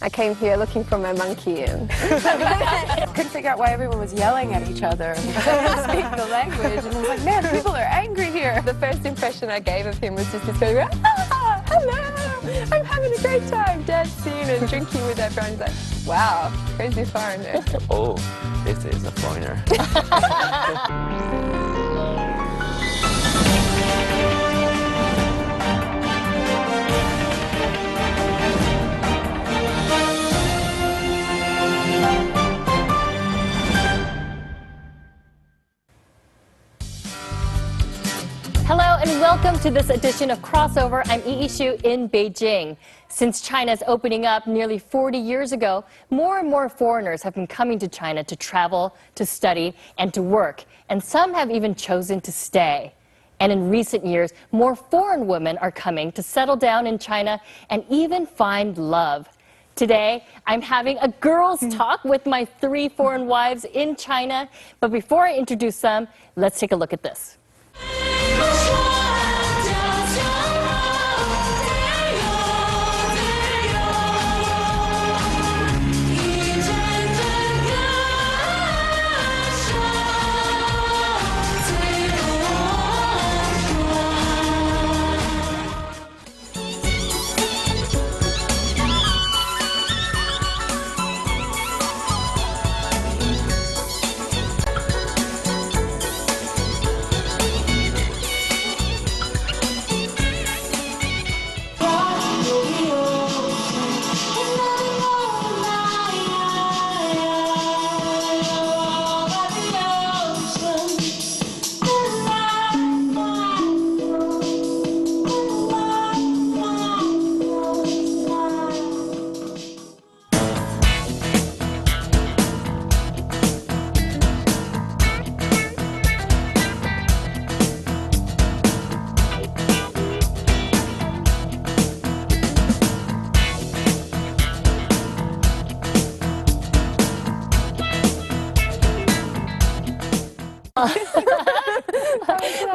I came here looking for my monkey and couldn't figure out why everyone was yelling at each other because they didn't speak the language. And I was like, man, people are angry here. the first impression I gave of him was just this very, hello, I'm having a great time dancing and drinking with everyone. He's like, wow, crazy foreigner. Oh, this is a foreigner. Hello and welcome to this edition of Crossover. I'm Yi Shu in Beijing. Since China's opening up nearly 40 years ago, more and more foreigners have been coming to China to travel, to study, and to work. And some have even chosen to stay. And in recent years, more foreign women are coming to settle down in China and even find love. Today, I'm having a girls' talk with my 3 foreign wives in China. But before I introduce them, let's take a look at this.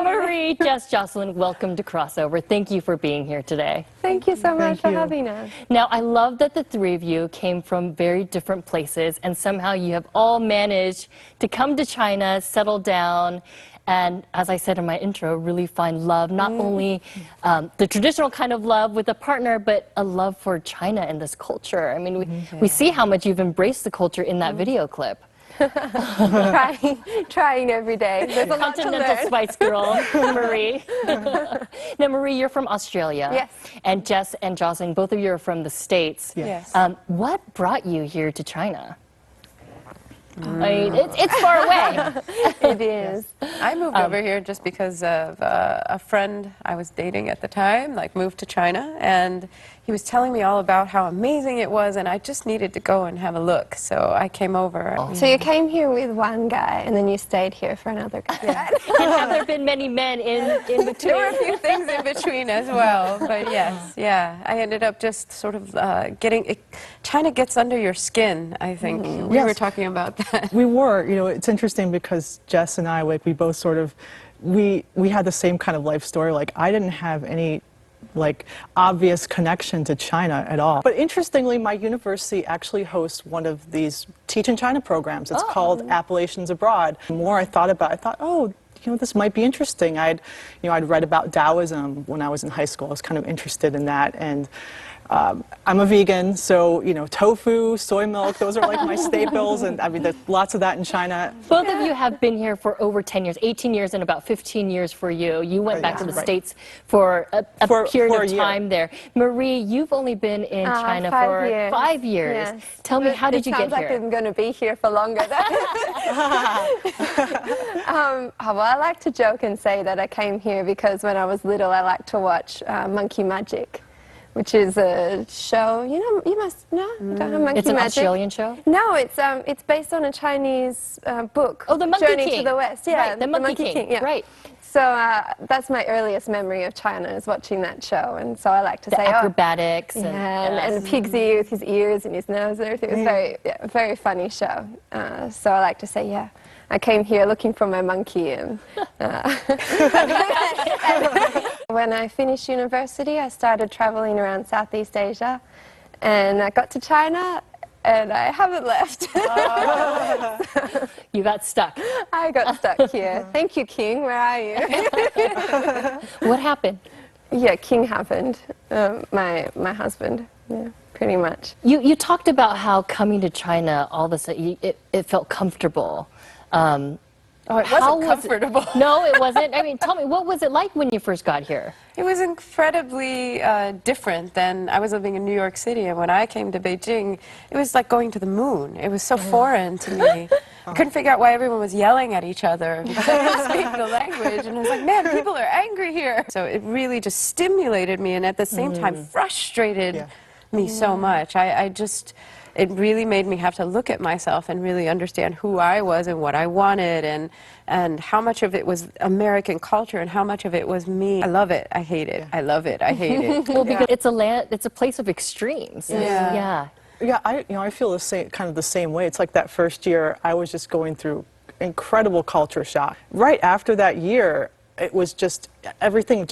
Marie, Jess, Jocelyn, welcome to Crossover. Thank you for being here today. Thank you so much for having us. Now, I love that the 3 of you came from very different places, and somehow you have all managed to come to China, settle down, and as I said in my intro, really find love, not only the traditional kind of love with a partner, but a love for China and this culture. I mean, we see how much you've embraced the culture in that video clip. trying every day. There's a lot to Continental learn. Spice Girl, Marie. Now, Marie, you're from Australia. Yes. And Jess and Jocelyn, both of you are from the States. Yes. What brought you here to China? I mean, it's far away. It is. I moved over here just because of a friend I was dating at the time, moved to China, and he was telling me all about how amazing it was, and I just needed to go and have a look, so I came over. So you came here with one guy, and then you stayed here for another guy. And have there been many men in between? There were a few things in between as well, but yes, yeah. I ended up just sort of China gets under your skin, I think. We were talking about that. We were. You know, it's interesting because Jess and I, we both sort of, we had the same kind of life story. Like, I didn't have any obvious connection to China at all. But interestingly, my university actually hosts one of these Teach in China programs. It's called Appalachians Abroad. The more I thought about it, I thought, oh, you know, this might be interesting. I'd read about Taoism when I was in high school. I was kind of interested in that. And I'm a vegan, so, you know, tofu, soy milk, those are like my staples, and I mean, there's lots of that in China. Both of you have been here for over 10 years, 18 years and about 15 years for you. You went back to the States for a period of time there. Marie, you've only been in China for 5 years. Yes. Tell me, how did you get here? It sounds like I'm going to be here for longer. Well, I like to joke and say that I came here because when I was little, I liked to watch Monkey Magic, which is a show, you know, you must know. You don't know Monkey It's an Magic? Australian show? No, it's based on a Chinese book. Oh, the Monkey Journey King. to the West. Yeah, Right, the Monkey King. Yeah. Right. So that's my earliest memory of China, is watching that show. And so I like to The say, acrobatics. oh, and Pigsy with his ears and his nose and everything. It was very funny show. So I like to say, yeah, I came here looking for my monkey. And when I finished university, I started traveling around Southeast Asia. and I got to China, and I haven't left. You got stuck. I got stuck here. Thank you, King. Where are you? What happened? Yeah, King happened. My husband. Yeah, pretty much. You talked about how coming to China, all of a sudden, it felt comfortable. Oh, it How wasn't was it- comfortable. No, it wasn't. I mean, tell me, what was it like when you first got here? It was incredibly different than I was living in New York City, and when I came to Beijing, it was like going to the moon. It was so foreign to me. I couldn't figure out why everyone was yelling at each other because I didn't speak the language, and I was like, man, people are angry here. So it really just stimulated me, and at the same time frustrated me so much. It really made me have to look at myself and really understand who I was and what I wanted, and how much of it was American culture and how much of it was me. I love it. I hate it. I love it. I hate it. Well, because it's a place of extremes. Yeah. Yeah. Yeah, I feel the same, kind of the same way. It's like that first year, I was just going through incredible culture shock. Right after that year, it was just everything.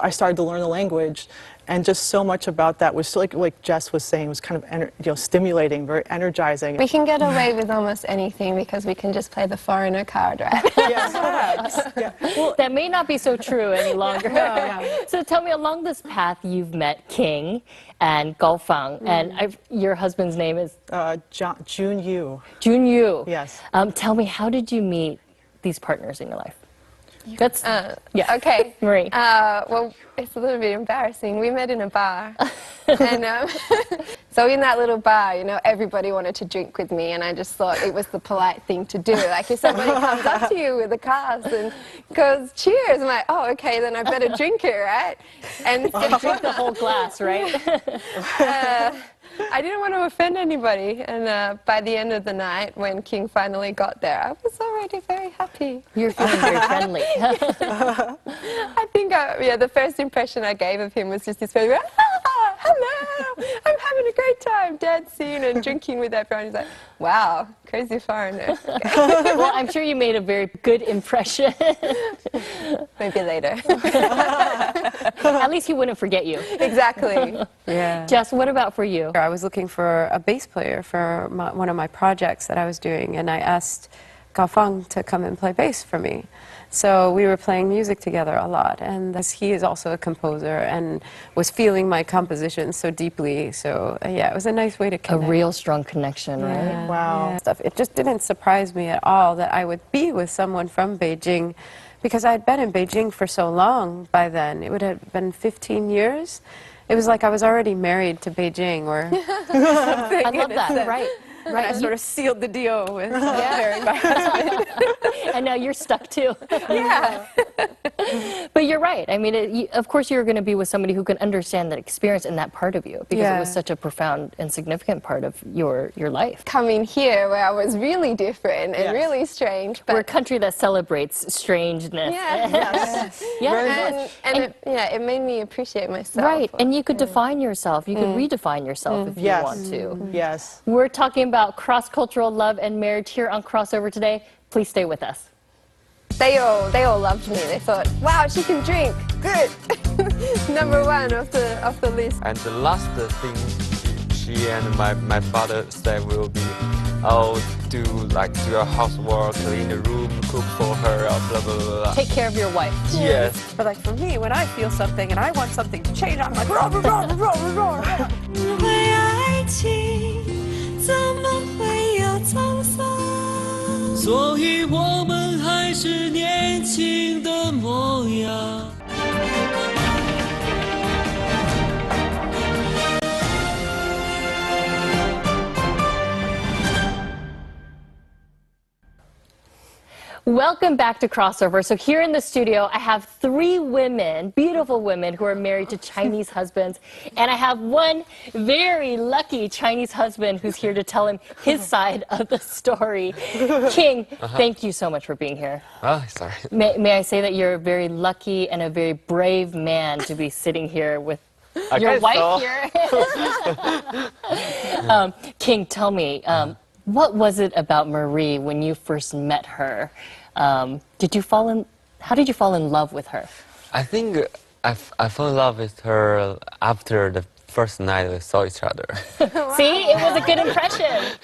I started to learn the language, and just so much about that was like Jess was saying, was kind of stimulating, very energizing. We can get away with almost anything because we can just play the foreigner card, right? Yes. Yeah. Well, That may not be so true any longer. So tell me, along this path, you've met King and Gao Fang, and your husband's name is Jun Yu. Jun Yu. Yes. Tell me, how did you meet these partners in your life? That's yeah. Okay. Marie. Well, it's a little bit embarrassing. We met in a bar. And so in that little bar, everybody wanted to drink with me, and I just thought it was the polite thing to do. Like if somebody comes up to you with a glass and goes, cheers, I'm like, oh, okay, then I better drink it, right? And Drink the whole glass, right? I didn't want to offend anybody, and by the end of the night, when King finally got there, I was already very happy. You're feeling very friendly. I think, the first impression I gave of him was just this very, hello, I'm having a great time dancing and drinking with everyone. He's like, wow, crazy foreigner. Well, I'm sure you made a very good impression. Maybe later. At least he wouldn't forget you. Exactly. Yeah. Jess, what about for you? I was looking for a bass player for one of my projects that I was doing, and I asked Gao Fang to come and play bass for me. So we were playing music together a lot, and he is also a composer and was feeling my compositions so deeply. So yeah, it was a nice way to A connect. real strong connection, right? Yeah, Wow. yeah. Stuff. It just didn't surprise me at all that I would be with someone from Beijing, because I had been in Beijing for so long by then. It would have been 15 years. It was like I was already married to Beijing, or something. I love that, right? Right, I sort of sealed the deal with marrying my husband. And now you're stuck too. Yeah. But you're right. I mean, of course you're going to be with somebody who can understand that experience and that part of you, because it was Yeah. such a profound and significant part of your life. Coming here where I was really different and Yes. really strange. We're a But country that celebrates strangeness. yeah. Yes. Yeah. Very much. And it made me appreciate myself. Right, and you could define yourself. You could redefine yourself if you Yes. want to. Yes. We're talking about cross-cultural love and marriage here on Crossover today. Please stay with us. They all loved me. They thought, wow, she can drink. Good. Number one of the list. And the last thing she and my father said will be, oh, do your housework, clean the room, cook for her, blah, blah, blah, blah. Take care of your wife. Yes. But like for me, when I feel something and I want something to change, I'm like, roar, roar, roar, roar, roar. 会爱情，怎么会有沧桑？所以我们还是年轻的模样。 Welcome back to Crossover. So here in the studio, I have 3 women, beautiful women, who are married to Chinese husbands. And I have one very lucky Chinese husband who's here to tell him his side of the story. King, thank you so much for being here. Oh, sorry. May I say that you're a very lucky and a very brave man to be sitting here with your guess wife so. here. King, tell me, what was it about Marie when you first met her? How did you fall in love with her? I think I fell in love with her after the first night we saw each other. See, it was a good impression.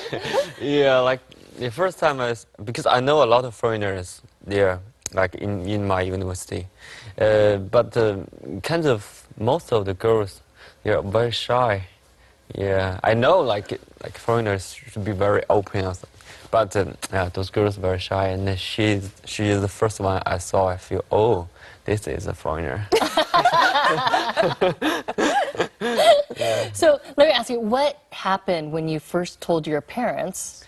Yeah, like the first time because I know a lot of foreigners there, like in my university, but kind of most of the girls, they're very shy. Yeah, I know like foreigners should be very open, or something, but yeah, those girls very shy, and she is the first one I saw. I feel, oh, this is a foreigner. So let me ask you, what happened when you first told your parents,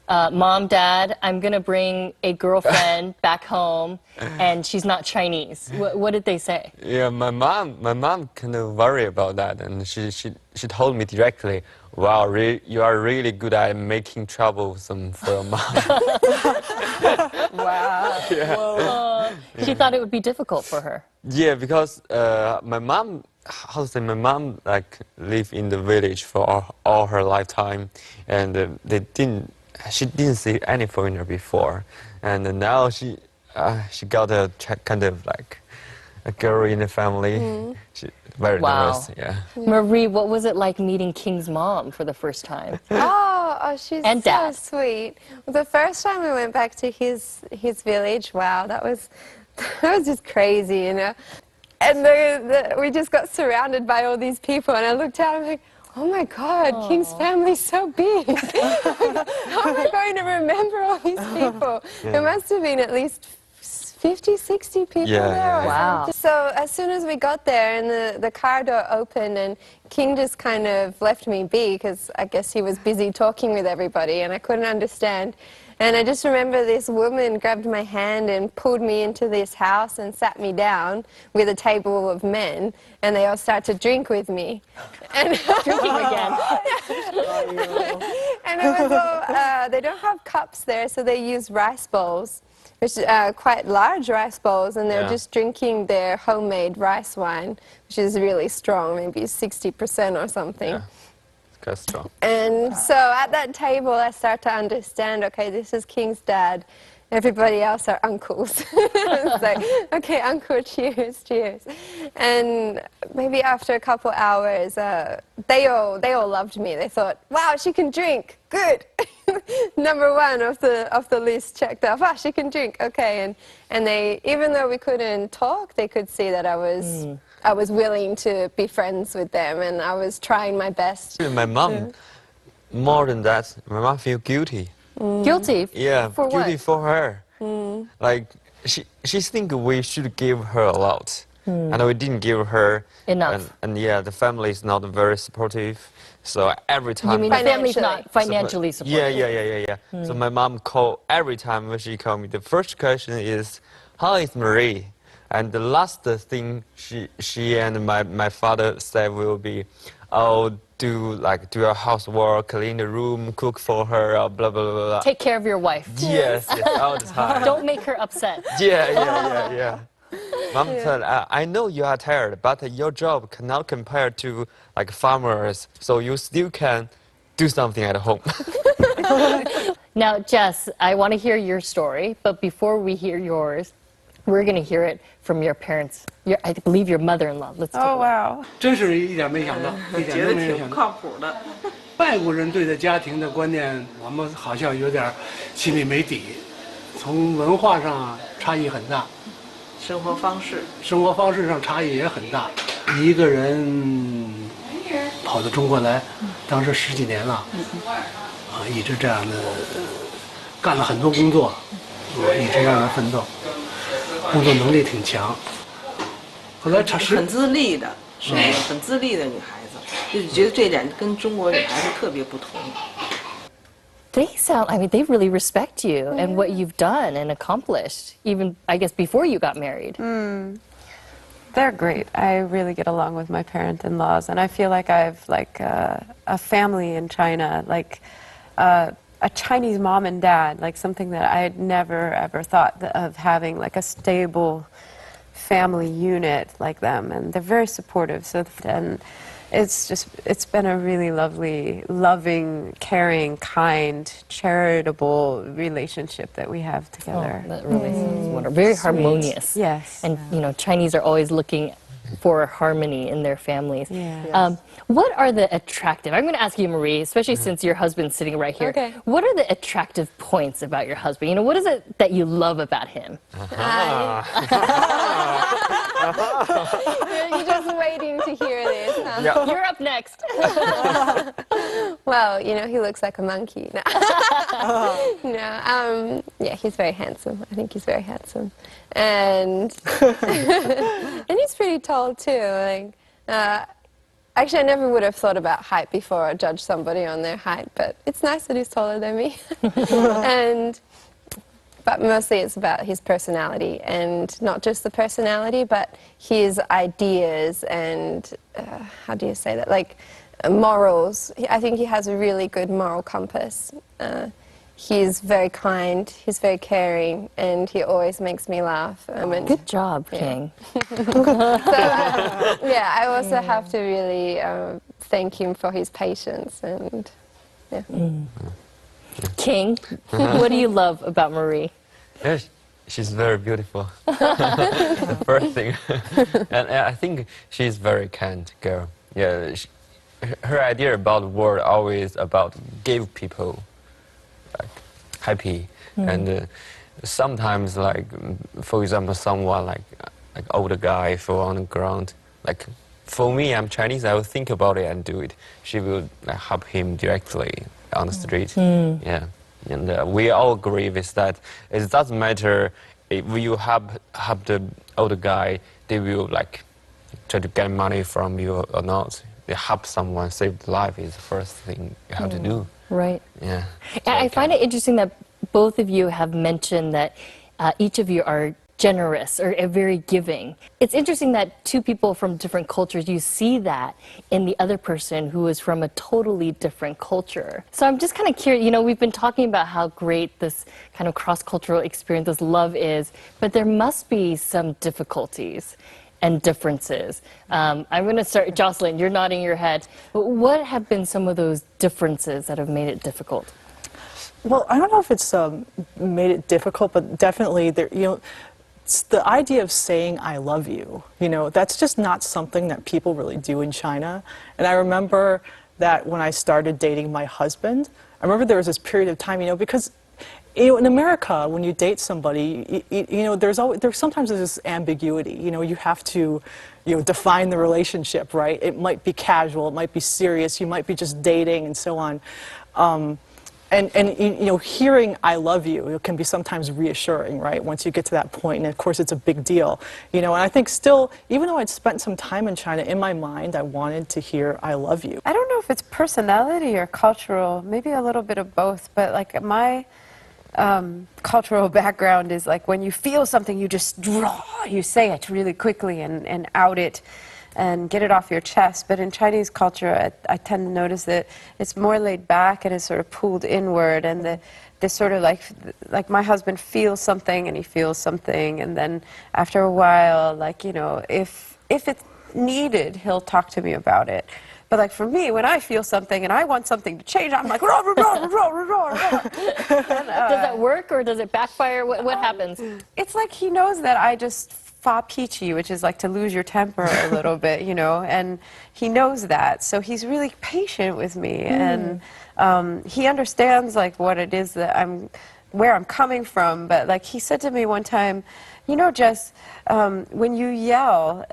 Mom, Dad, I'm going to bring a girlfriend back home, and she's not Chinese? What did they say? Yeah, my mom kind of worry about that, and she told me directly, "Wow, you are really good at making troublesome for your mom." Wow. She thought it would be difficult for her. Yeah, because my mom, how to say, my mom like lived in the village for all her lifetime, and she didn't see any foreigner before, and now she got a kind of like a girl in the family. She very Wow. nervous. Yeah. Marie, what was it like meeting King's mom for the first time? Oh, she's And so Dad. sweet. The first time we went back to his village, wow, that was just crazy, you know. And we just got surrounded by all these people, and I looked out, I'm like, oh my God, King's family's so big. How am I going to remember all these people? There must have been at least 50, 60 people Yeah, there. yeah, Or yeah. Wow. something. So as soon as we got there and the car door opened, and King just kind of left me be because I guess he was busy talking with everybody and I couldn't understand. And I just remember this woman grabbed my hand and pulled me into this house and sat me down with a table of men, and they all started to drink with me. And Drinking again. and it was all, they don't have cups there, so they use rice bowls, which quite large rice bowls, and they're Yeah. just drinking their homemade rice wine, which is really strong, maybe 60% or something. Yeah. Quite strong. And so at that table, I start to understand, okay, this is King's dad. Everybody else are uncles. It's like, okay, uncle, cheers, cheers. And maybe after a couple hours, they all loved me. They thought, wow, she can drink. Good. Number one of the list checked off. Ah, she can drink. Okay. And they, even though we couldn't talk, they could see that I was willing to be friends with them, and I was trying my best. My mom, more than that, my mom feel guilty. Guilty? Yeah, For guilty what? for her. Like she think we should give her a lot, and we didn't give her Enough. And yeah, the family is not very supportive. So every time. You mean the family's Financially. not financially supportive? Yeah. So my mom call every time when she call me. The first question is, "How is Marie?" And the last thing she and my father said will be, "Oh, do your housework, clean the room, cook for her, blah blah blah blah." Take care of your wife. Yes, all the time. Don't make her upset. Yeah. Mom said, "I know you are tired, but your job cannot compare to like farmers, so you still can do something at home." Now, Jess, I want to hear your story, but before we hear yours, we're going to hear it from your parents. I believe your mother-in-law. Let's take a Oh, look. wow. 真是一点没想到，一点觉得都没有想到。挺不靠谱的。外国人对待家庭的观念，我们好像有点心里没底，从文化上差异很大，生活方式，生活方式上差异也很大。一个人跑到中国来，当时10几年了，一直这样的干了很多工作，一直让他奋斗，工作能力挺强。后来很自立的，是那种很自立的女孩子，就是觉得这一点跟中国女孩子特别不同。 They sound, I mean, they really respect you and what you've done and accomplished, even, I guess, before you got married. They're great. I really get along with my parent-in-laws, and I feel like I've a family in China, like a Chinese mom and dad, like something that I had never ever thought of having, like a stable family unit like them, and they're very supportive. So and it's been a really lovely, loving, caring, kind, charitable relationship that we have together. That really sounds wonderful. Very harmonious. Yes. And, you know, Chinese are always looking for harmony in their families. Yeah. What are the attractive, I'm going to ask you, Marie, especially since your husband's sitting right here. Okay. What are the attractive points about your husband? You know, what is it that you love about him? You're just waiting to hear this, huh? Yeah. You're up next. Well, you know, he looks like a monkey. No, yeah, he's very handsome. I think he's very handsome, and and he's pretty tall too. Like, actually, I never would have thought about height before or judged somebody on their height, but it's nice that he's taller than me. But mostly it's about his personality, and not just the personality, but his ideas and, how do you say that, like morals. I think he has a really good moral compass. He's very kind, he's very caring, and he always makes me laugh. Good job, King. Yeah, I also have to really thank him for his patience, and yeah. King, what do you love about Marie? Yeah, she's very beautiful. The first thing, and I think she's very kind girl. Yeah, her idea about the world always about give people like happy, and sometimes like for example someone like older guy fall on the ground. Like for me, I'm Chinese. I will think about it and do it. She will help him directly on the street. Yeah. And we all agree with that. It doesn't matter if you have the older guy, they will like try to get money from you or not. They help someone, save the life is the first thing you have to do. Right. Yeah. And I find it interesting that both of you have mentioned that each of you are generous or very giving. It's interesting that two people from different cultures, you see that in the other person who is from a totally different culture. So I'm just kind of curious, you know, we've been talking about how great this kind of cross-cultural experience, this love is, but there must be some difficulties and differences. I'm going to start, Jocelyn, you're nodding your head. What have been some of those differences that have made it difficult? Well, I don't know if it's made it difficult, but definitely there, you know, it's the idea of saying I love you, you know, that's just not something that people really do in China. And I remember that when I started dating my husband, I remember there was this period of time, you know, because you know, in America, when you date somebody, you know, there's sometimes this ambiguity. You know, you have to, you know, define the relationship, right? It might be casual, it might be serious, you might be just dating, and so on. And you know, hearing "I love you" it can be sometimes reassuring, right? Once you get to that point, and of course, it's a big deal. You know, and I think still, even though I'd spent some time in China, in my mind, I wanted to hear "I love you." I don't know if it's personality or cultural, maybe a little bit of both, but like my cultural background is like when you feel something, you just you say it really quickly and out it and get it off your chest. But in Chinese culture, I tend to notice that it's more laid back and it's sort of pulled inward, and this sort of like my husband feels something and he feels something, and then after a while, like, you know, if it's needed, he'll talk to me about it. But like for me, when I feel something and I want something to change, I'm like, rah, rah, rah, rah, rah, rah, rah. And, does that work or does it backfire? What happens? It's like he knows that I just fa peachy, which is like to lose your temper a little bit, you know, and he knows that. So he's really patient with me, and he understands like what it is that where I'm coming from. But like he said to me one time, you know, Jess, when you yell,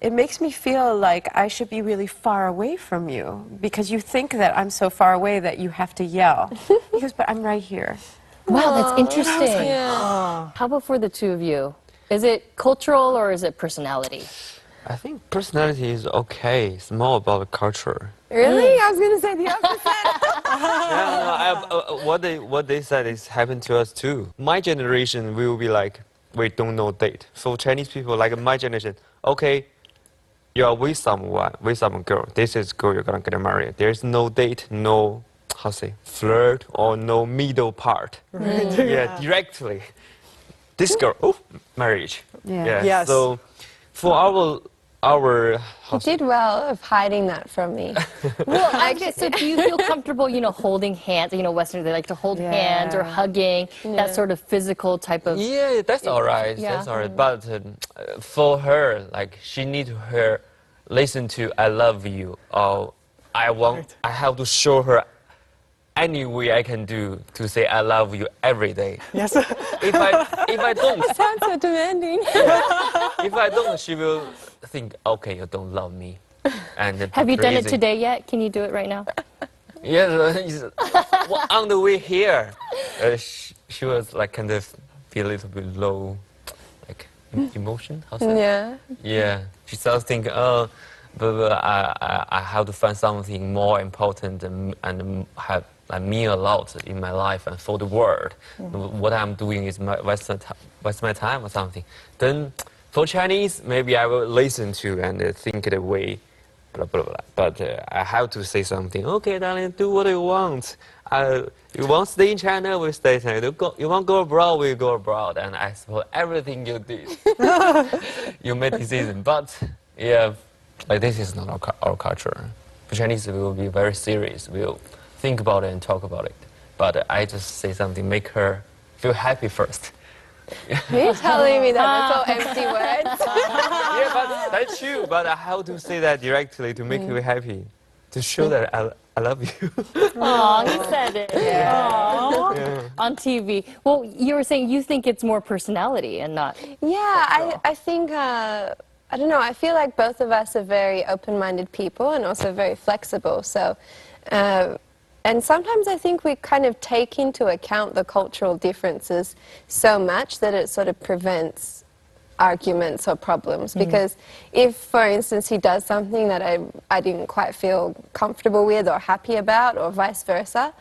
it makes me feel like I should be really far away from you because you think that I'm so far away that you have to yell. He goes, but I'm right here. Wow, that's interesting. Yeah. How about for the two of you? Is it cultural or is it personality? I think personality is okay. It's more about the culture. Really? I was going to say the opposite. Yeah, no, what they said is happened to us too. My generation will be like, we don't know date. For Chinese people, like my generation, okay, you are with someone, with some girl. This is girl you're gonna get married. There's no date, no, how to say, flirt, or no middle part. Right. Yeah, directly. This girl, oh, marriage. Yeah. Yeah. Yes. So, for our He did well of hiding that from me. Well, so do you feel comfortable, holding hands? Westerners, they like to hold hands or hugging, that sort of physical type of... Yeah, that's all right. Yeah. That's all right. But for her, like, she need to listen to "I love you," or I have to show her any way I can do to say "I love you" every day. Yes. If I don't, Sounds so demanding. if I don't, she will think, okay, you don't love me. And Have you done it crazy. today yet? Can you do it right now? Yes, on the way here, she was like kind of feel a little bit low, like emotion. How's that? Yeah. Yeah, she starts thinking, oh, but I have to find something more important and have mean a lot in my life and for the world. What I'm doing is waste my time or something. Then for Chinese, maybe I will listen to and think the way, blah blah blah. But I have to say something. Okay, darling, do what you want. You want to stay in China, we stay in China. You want to go abroad, we go abroad. And I suppose everything you did, you made decision. But yeah, like this is not our culture. For Chinese, we will be very serious. We'll think about it and talk about it. But I just say something, make her feel happy first. You're telling me that that's all empty words? Yeah, but that's true. But I have to say that directly to make you happy, to show that I love you. Aw, he said it. Aw. On TV. Well, you were saying you think it's more personality and not... Yeah, I think, I don't know, I feel like both of us are very open-minded people and also very flexible. So, and sometimes I think we kind of take into account the cultural differences so much that it sort of prevents arguments or problems. Because if, for instance, he does something that I didn't quite feel comfortable with or happy about, or vice versa,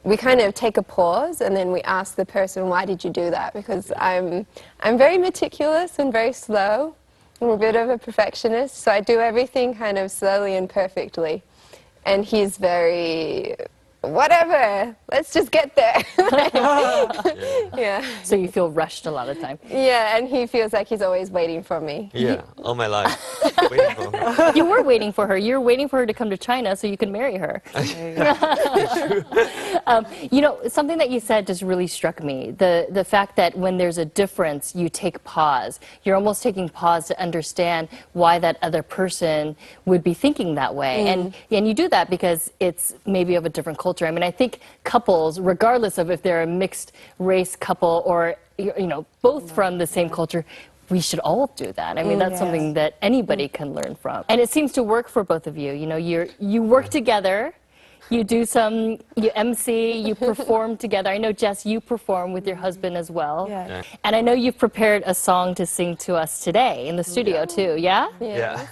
we kind of take a pause and then we ask the person, why did you do that? Because I'm very meticulous and very slow. I'm a bit of a perfectionist, so I do everything kind of slowly and perfectly. And he's very, whatever, let's just get there. Yeah. So you feel rushed a lot of the time. Yeah, and he feels like he's always waiting for me. Yeah, all my life. Waiting for her. You were waiting for her. You were waiting for her to come to China so you could marry her. Something that you said just really struck me. The fact that when there's a difference, you take pause. You're almost taking pause to understand why that other person would be thinking that way. And you do that because it's maybe of a different culture. I mean, I think couples, regardless of if they're a mixed race couple or, both from the same culture, we should all do that. I mean, that's something that anybody can learn from. And it seems to work for both of you. You work together, you MC, you perform together. I know, Jess, you perform with your husband as well. Yeah. And I know you've prepared a song to sing to us today in the studio too, yeah? Yeah.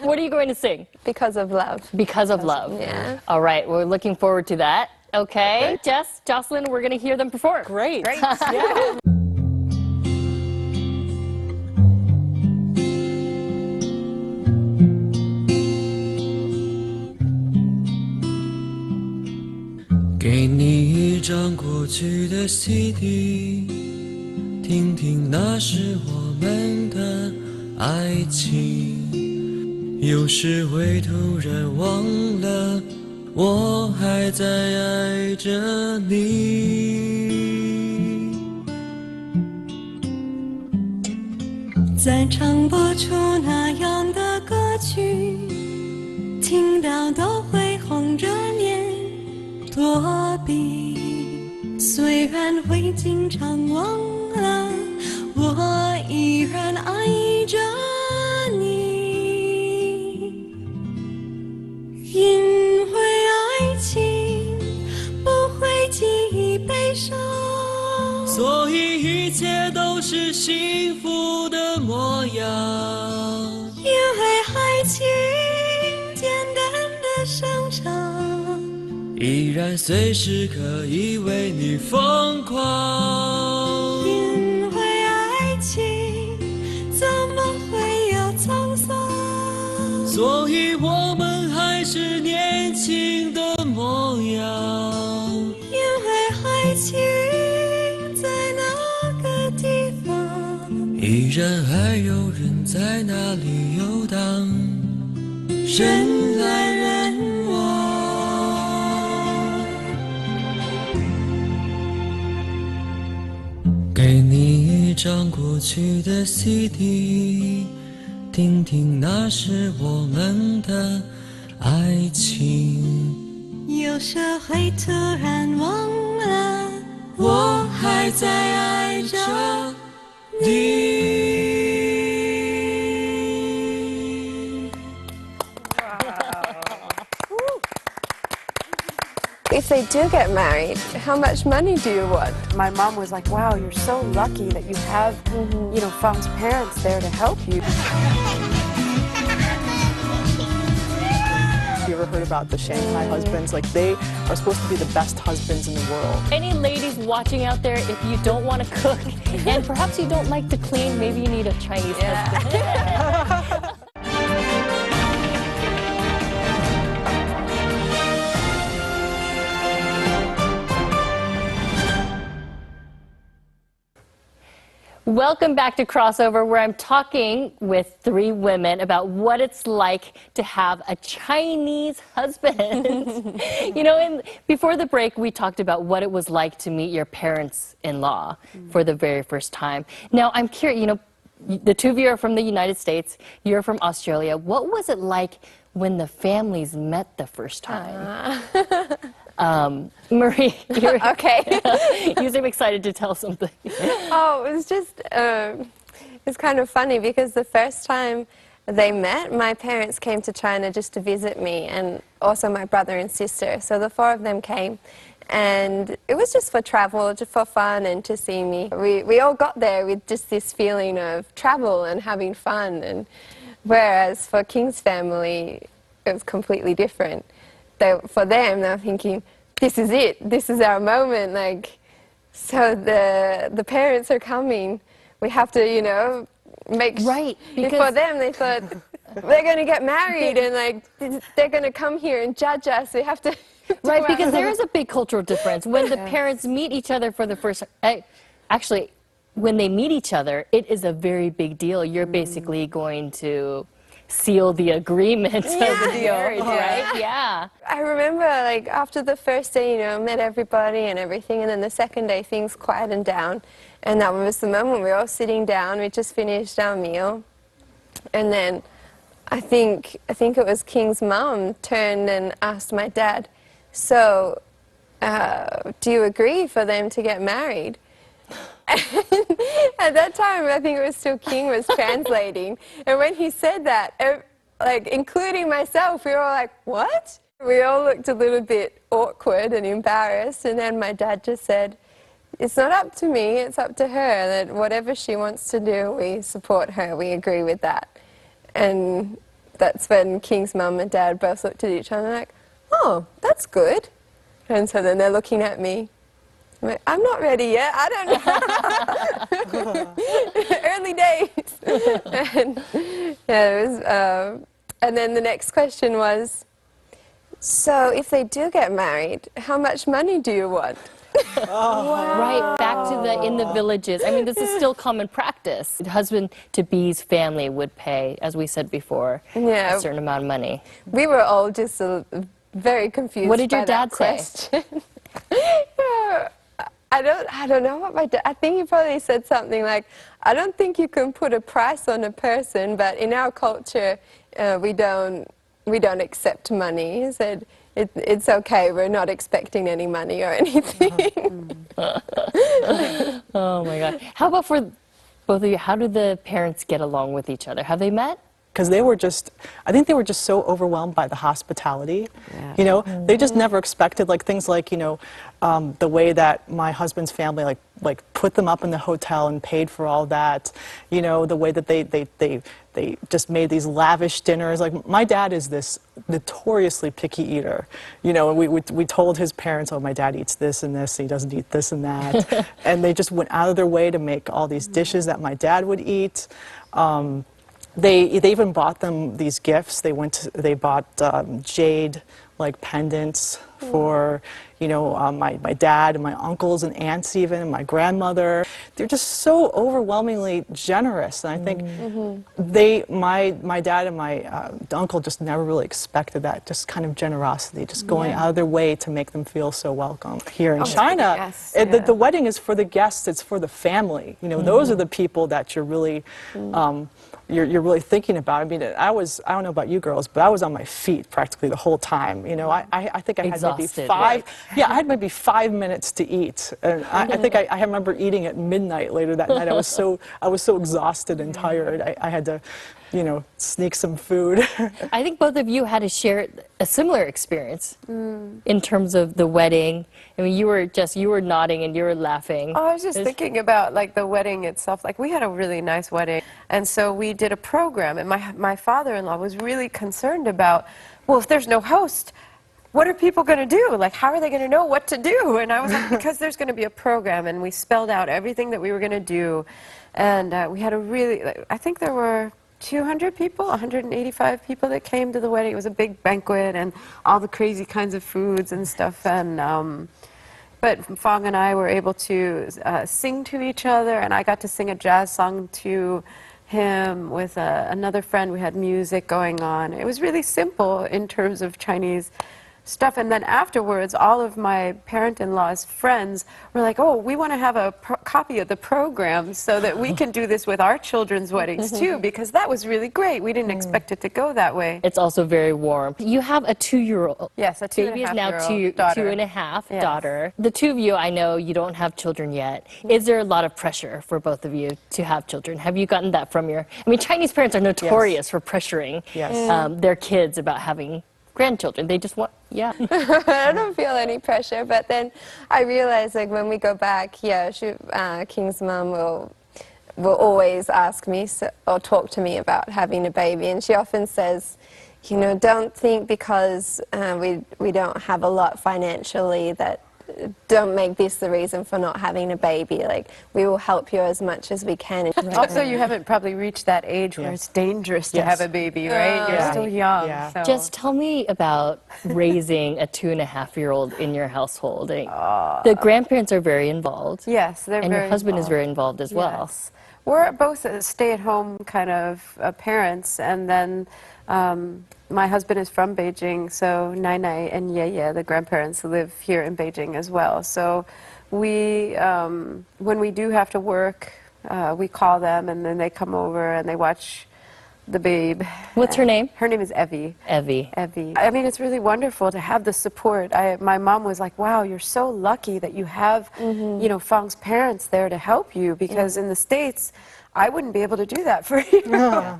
What are you going to sing? Because of love. Because of love. Yeah. All right, we're looking forward to that. Okay, Jess, Jocelyn, we're going to hear them perform. Great. Yeah. 给你一张过去的 CD， 听听那是我们的爱情。有时会突然忘了，我还在爱着你。再唱不出那样的歌曲，听到都会红着脸躲避。虽然会经常忘了，我依然爱着你。因为爱情不会记忆悲伤，所以一切都是幸福的模样。因为爱情简单的生长，依然随时可以为你疯狂。因为爱情怎么会有沧桑？所以我们还是年轻的模样。因为爱情在那个地方，依然还有人在那里游荡，人来人往。给你一张过去的 CD， 听听那是我们的爱情。有时会突然忘了，我还在爱着你。 If they do get married, how much money do you want? My mom was like, wow, you're so lucky that you have, you know, Fang's parents there to help you. You ever heard about the Shanghai husbands? Like, they are supposed to be the best husbands in the world. Any ladies watching out there, if you don't want to cook and perhaps you don't like to clean, maybe you need a Chinese husband. Welcome back to Crossover, where I'm talking with 3 women about what it's like to have a Chinese husband. You know, before the break, we talked about what it was like to meet your parents-in-law for the very first time. Now, I'm curious, you know, the 2 of you are from the United States, you're from Australia. What was it like when the families met the first time? Marie, you're Okay. you seem excited to tell something. Oh, it was just, it's kind of funny because the first time they met, my parents came to China just to visit me, and also my brother and sister. So the 4 of them came, and it was just for travel, just for fun and to see me. We all got there with just this feeling of travel and having fun, and whereas for King's family, it was completely different. For them, they're thinking, this is it, this is our moment, like, so the parents are coming, we have to, you know, make right, because for them, they thought, they're going to get married and, like, they're going to come here and judge us, we have to right, because there is a big cultural difference. When the parents meet each other for the first time, actually, when they meet each other, it is a very big deal. You're basically going to seal the agreement of the marriage, right? Yeah. I remember, like, after the first day, you know, met everybody and everything, and then the second day, things quietened down, and that was the moment we were all sitting down, we just finished our meal, and then I think it was King's mum turned and asked my dad, so, do you agree for them to get married? At that time, I think it was still King was translating, and when he said that, like, including myself, we were all like, what? We all looked a little bit awkward and embarrassed, and then my dad just said, it's not up to me, it's up to her, that whatever she wants to do, we support her, we agree with that. And that's when King's mum and dad both looked at each other like, oh, that's good. And so then they're looking at me. I'm not ready yet. I don't know. Early days. And, yeah, it was, and then the next question was, so if they do get married, how much money do you want? Right, back to in the villages. I mean, this is still common practice. The husband-to-be's family would pay, as we said before, a certain amount of money. We were all just very confused. What did your dad say? I don't know what my dad, I think he probably said something like, I don't think you can put a price on a person, but in our culture, we don't accept money. He said, it's okay, we're not expecting any money or anything. Oh my God. How about for both of you, how do the parents get along with each other? Have they met? Because they were just, I think they were just so overwhelmed by the hospitality. You know, they just never expected, like, things like, you know, the way that my husband's family, like put them up in the hotel and paid for all that. You know, the way that they just made these lavish dinners. Like, my dad is this notoriously picky eater. You know, and we told his parents, oh, my dad eats this and this, he doesn't eat this and that. And they just went out of their way to make all these dishes that my dad would eat. They even bought them these gifts. They bought jade, like, pendants for, my dad and my uncles and aunts even, and my grandmother. They're just so overwhelmingly generous. And I think my dad and my uncle just never really expected that, just kind of generosity, just going out of their way to make them feel so welcome. Here in China, guests, the wedding is for the guests, it's for the family. Those are the people that you're really, you're really thinking about. I mean, I don't know about you girls, but I was on my feet practically the whole time. I think I had maybe Exhausted, five, right? I had maybe 5 minutes to eat. And I think I remember eating at midnight later that night. I was so exhausted and tired. I had to, sneak some food. I think both of you had to share a similar experience in terms of the wedding. I mean, you were nodding and you were laughing. Oh, I was just thinking about like the wedding itself. Like we had a really nice wedding, and so we did a program. And my father-in-law was really concerned about, well, if there's no host, what are people going to do? Like, how are they going to know what to do? And I was like, because there's going to be a program, and we spelled out everything that we were going to do, and we had a really, I think there were 200 people, 185 people that came to the wedding. It was a big banquet and all the crazy kinds of foods and stuff. And but Fong and I were able to sing to each other, and I got to sing a jazz song to him with another friend. We had music going on. It was really simple in terms of Chinese stuff. And then afterwards, all of my parent-in-law's friends were like, oh, we want to have a copy of the program so that we can do this with our children's weddings too, because that was really great. We didn't expect it to go that way. It's also very warm. You have a 2-year-old. Yes, a baby is now daughter. 2.5 Yes. daughter. The two of you, I know you don't have children yet. Is there a lot of pressure for both of you to have children? Have you gotten that from I mean, Chinese parents are notorious for pressuring their kids about having grandchildren. They just want, I don't feel any pressure, but then I realize, like, when we go back, King's mum will always ask me or talk to me about having a baby, and she often says, don't think because we don't have a lot financially that don't make this the reason for not having a baby. Like, we will help you as much as we can. Also, you haven't probably reached that age where it's dangerous to have a baby, right? You're still young. So. Just tell me about raising a 2.5-year-old in your household. The grandparents are very involved. Yes, they're and very your husband involved. is very involved as well. Yes. We're both stay-at-home kind of parents, and then my husband is from Beijing, so Nai Nai and Ye Ye, the grandparents, live here in Beijing as well. So we, when we do have to work, we call them, and then they come over and they watch the babe. What's her name? Her name is Evie. Evie. Evie. I mean, it's really wonderful to have the support. My mom was like, wow, you're so lucky that you have, Fong's parents there to help you, because in the States, I wouldn't be able to do that for you.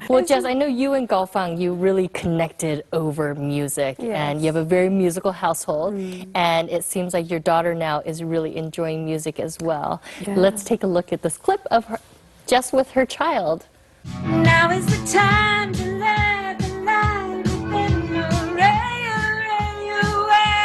Well, Jess, I know you and Gaofang, you really connected over music, and you have a very musical household, and it seems like your daughter now is really enjoying music as well. Let's take a look at this clip of her, Jess with her child. Now is the time to let the light within you ray away.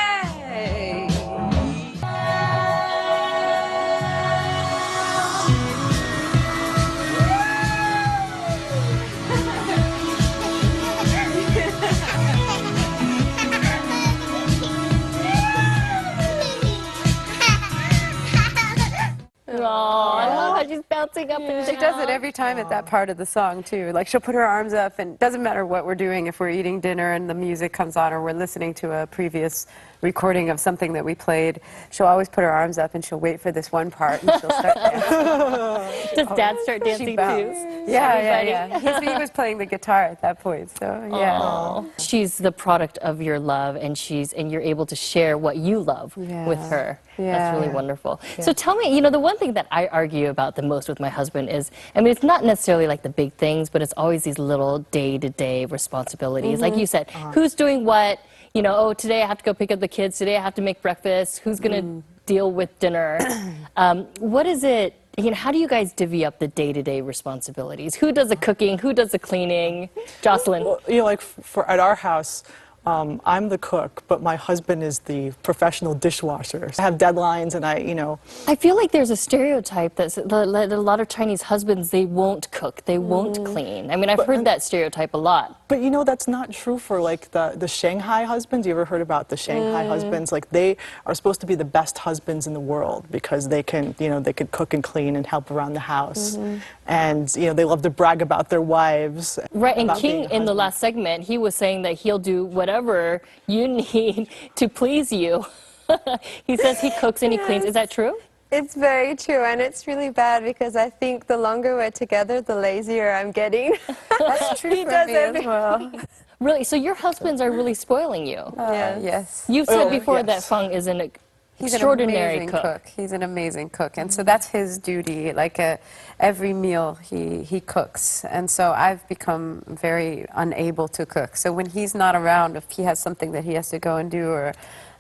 Oh, I love how she's bouncing up and down. She does it every time at that part of the song, too. Like, she'll put her arms up, and it doesn't matter what we're doing, if we're eating dinner and the music comes on, or we're listening to a previous recording of something that we played, she'll always put her arms up, and she'll wait for this one part, and she'll start dancing. Does Dad start dancing too? Yeah. He was playing the guitar at that point, so yeah. Aww. She's the product of your love, and you're able to share what you love with her. That's really wonderful. So tell me, the one thing that I argue about the most with my husband is, I mean, it's not necessarily like the big things, but it's always these little day-to-day responsibilities. Like you said, who's doing what? Today I have to go pick up the kids. Today I have to make breakfast. Who's going to deal with dinner? What is it? How do you guys divvy up the day-to-day responsibilities? Who does the cooking? Who does the cleaning? Jocelyn? Well, like at our house, I'm the cook, but my husband is the professional dishwasher. I have deadlines, and I feel like there's a stereotype that a lot of Chinese husbands, they won't cook, they won't clean. I mean, I've heard that stereotype a lot. But that's not true for like the Shanghai husbands. You ever heard about the Shanghai husbands? Like they are supposed to be the best husbands in the world because they can, they could cook and clean and help around the house. And, they love to brag about their wives. Right, and King in the last segment, he was saying that he'll do whatever you need to please you. He says he cooks and he cleans. Is that true? It's very true, and it's really bad because I think the longer we're together, the lazier I'm getting. That's true He for does me as everything. well. Really? So your husbands are really spoiling you? Yes. You've said before that yes. Feng is an He's extraordinary an amazing cook. He's an amazing cook, and so that's his duty. Like every meal, he cooks, and so I've become very unable to cook. So when he's not around, if he has something that he has to go and do, or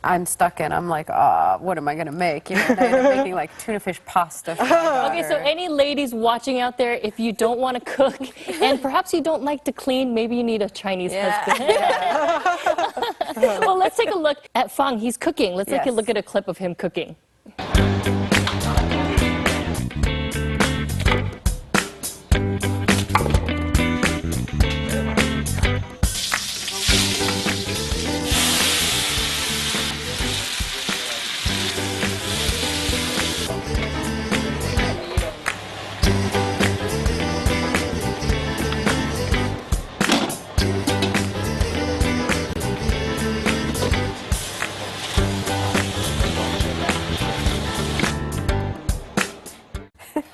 I'm stuck in, I'm like, what am I gonna make? And I end up making like tuna fish pasta. For my daughter. Okay, so any ladies watching out there, if you don't want to cook and perhaps you don't like to clean, maybe you need a Chinese husband. Well, let's take a look at Feng. He's cooking. Let's take a look at a clip of him cooking.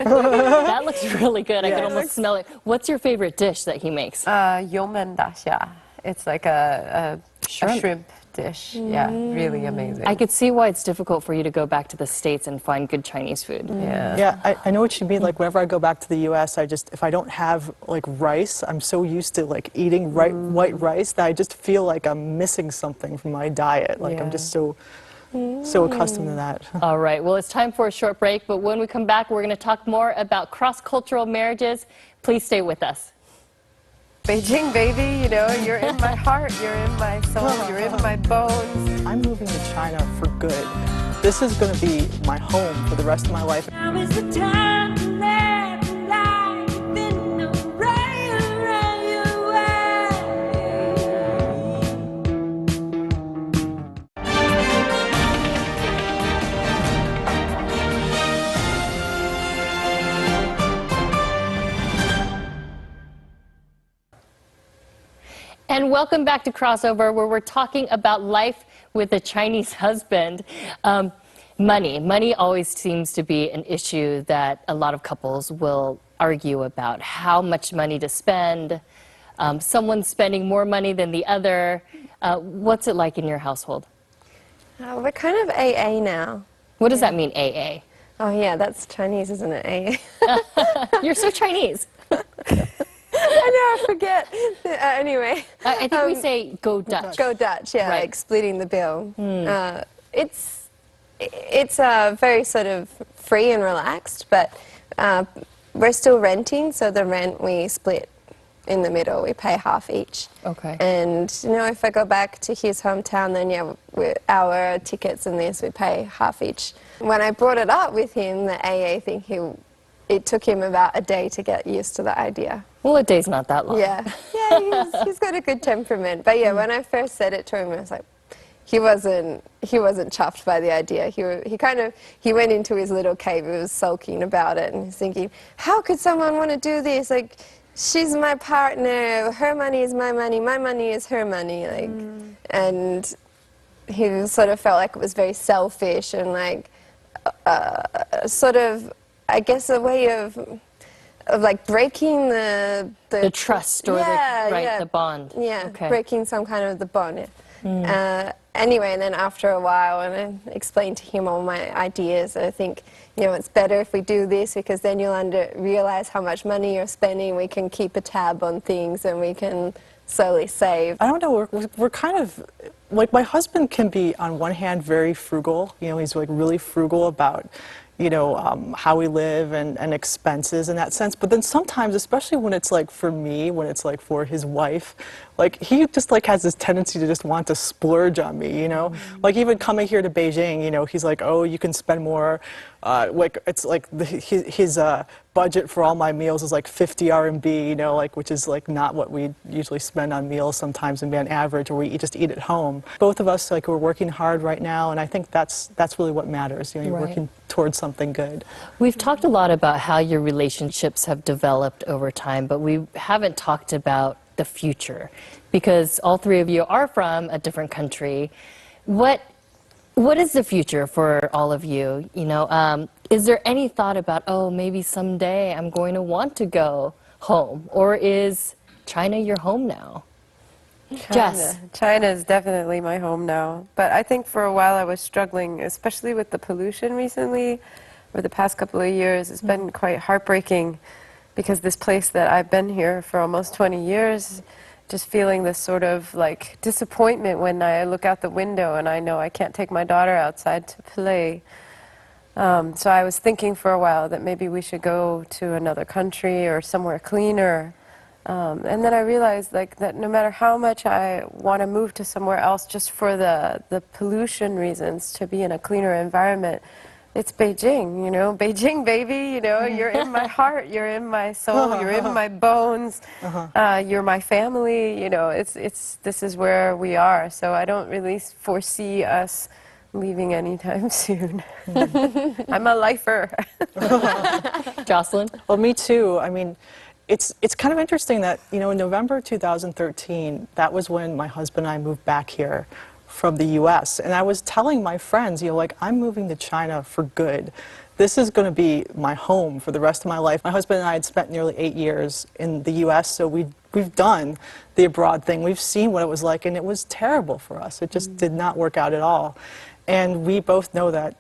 That looks really good. I can almost smell it. What's your favorite dish that he makes? Yomen daxia. It's like a shrimp dish. Yeah, really amazing. I could see why it's difficult for you to go back to the States and find good Chinese food. Yeah, I know what you mean. Like whenever I go back to the U.S., if I don't have like rice, I'm so used to like eating white rice that I just feel like I'm missing something from my diet. Like I'm just so accustomed to that. All right, well, it's time for a short break, but when we come back, we're going to talk more about cross-cultural marriages. Please stay with us. Beijing, baby, you're in my heart, you're in my soul, you're in my bones. I'm moving to China for good. This is going to be my home for the rest of my life. Now is the time to let the light within the ray away. And welcome back to Crossover, where we're talking about life with a Chinese husband. Money always seems to be an issue that a lot of couples will argue about. How much money to spend, someone's spending more money than the other. What's it like in your household? We're kind of AA now. What does that mean, AA? Oh yeah, that's Chinese, isn't it? AA. You're so Chinese. I know, I forget. Anyway. I think we say go Dutch. Go Dutch, yeah, Right. like splitting the bill. It's very sort of free and relaxed, but we're still renting, so the rent we split in the middle. We pay half each. Okay. And, if I go back to his hometown, then, our tickets and this, we pay half each. When I brought it up with him, the AA thing, it took him about a day to get used to the idea. Well, a day's not that long. Yeah, he's got a good temperament. But yeah, when I first said it to him, I was like, he wasn't chuffed by the idea. He went into his little cave. He was sulking about it, and he's thinking, how could someone want to do this? Like, she's my partner. Her money is my money. My money is her money. Like, and he sort of felt like it was very selfish and like, sort of, I guess, a way of like breaking the trust or the bond. Yeah, Okay. breaking some kind of the bond. Anyway, and then after a while, and I explained to him all my ideas, I think, it's better if we do this because then you'll realize how much money you're spending. We can keep a tab on things and we can slowly save. I don't know, we're kind of, like my husband can be on one hand very frugal, he's like really frugal about, how we live and expenses in that sense. But then sometimes, especially when it's like for me, when it's like for his wife, like he just like has this tendency to just want to splurge on me, Like even coming here to Beijing, he's like, oh, you can spend more. Like it's like his budget for all my meals is like 50 RMB, like which is like not what we usually spend on meals sometimes and be on average, or we just eat at home. Both of us like we're working hard right now, and I think that's really what matters. You're Right. working towards something good. We've talked a lot about how your relationships have developed over time, but we haven't talked about the future, because all three of you are from a different country. What is the future for all of you? Is there any thought about, oh, maybe someday I'm going to want to go home, or is China your home now? Jess. China is definitely my home now. But I think for a while I was struggling, especially with the pollution recently, or the past couple of years. It's been quite heartbreaking, because this place that I've been here for almost 20 years, just feeling this sort of like disappointment when I look out the window and I know I can't take my daughter outside to play. So I was thinking for a while that maybe we should go to another country or somewhere cleaner. And then I realized that no matter how much I want to move to somewhere else just for the pollution reasons, to be in a cleaner environment, it's Beijing, Beijing, baby, you're in my heart, you're in my soul, you're in my bones, you're my family, this is where we are. So I don't really foresee us leaving anytime soon. I'm a lifer. Jocelyn? Well, me too. I mean, it's kind of interesting that, in November 2013, that was when my husband and I moved back here from the US. And I was telling my friends, I'm moving to China for good. This is going to be my home for the rest of my life. My husband and I had spent nearly 8 years in the US, so we've done the abroad thing. We've seen what it was like, and it was terrible for us. It just did not work out at all. And we both know that,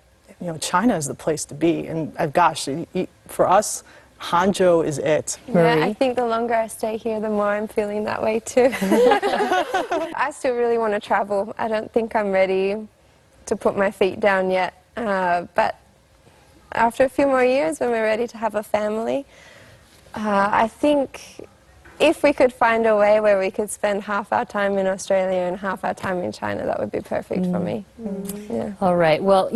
China is the place to be. And gosh, for us, Hangzhou is it. Yeah, I think the longer I stay here, the more I'm feeling that way too. I still really want to travel. I don't think I'm ready to put my feet down yet. But after a few more years, when we're ready to have a family, I think if we could find a way where we could spend half our time in Australia and half our time in China, that would be perfect for me. Yeah. All right. Well,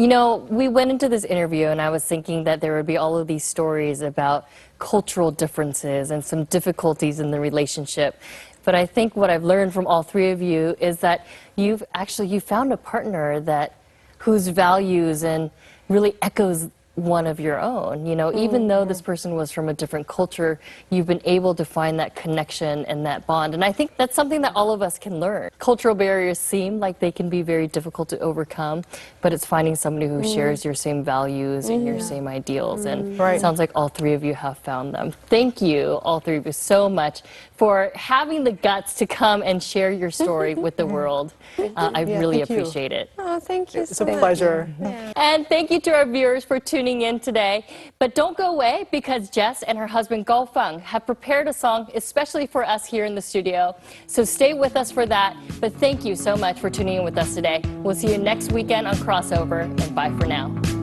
we went into this interview and I was thinking that there would be all of these stories about cultural differences and some difficulties in the relationship. But I think what I've learned from all three of you is that you found a partner whose values and really echoes one of your own. Even though this person was from a different culture, you've been able to find that connection and that bond. And I think that's something that all of us can learn. Cultural barriers seem like they can be very difficult to overcome, but it's finding somebody who shares your same values and your same ideals. And it sounds like all three of you have found them. Thank you, all three of you, so much for having the guts to come and share your story with the world. I really appreciate it. Oh, thank you It's so a much. pleasure. And thank you to our viewers for tuning in today. But don't go away, because Jess and her husband Gao Feng have prepared a song especially for us here in the studio. So stay with us for that. But thank you so much for tuning in with us today. We'll see you next weekend on Crossover, and bye for now.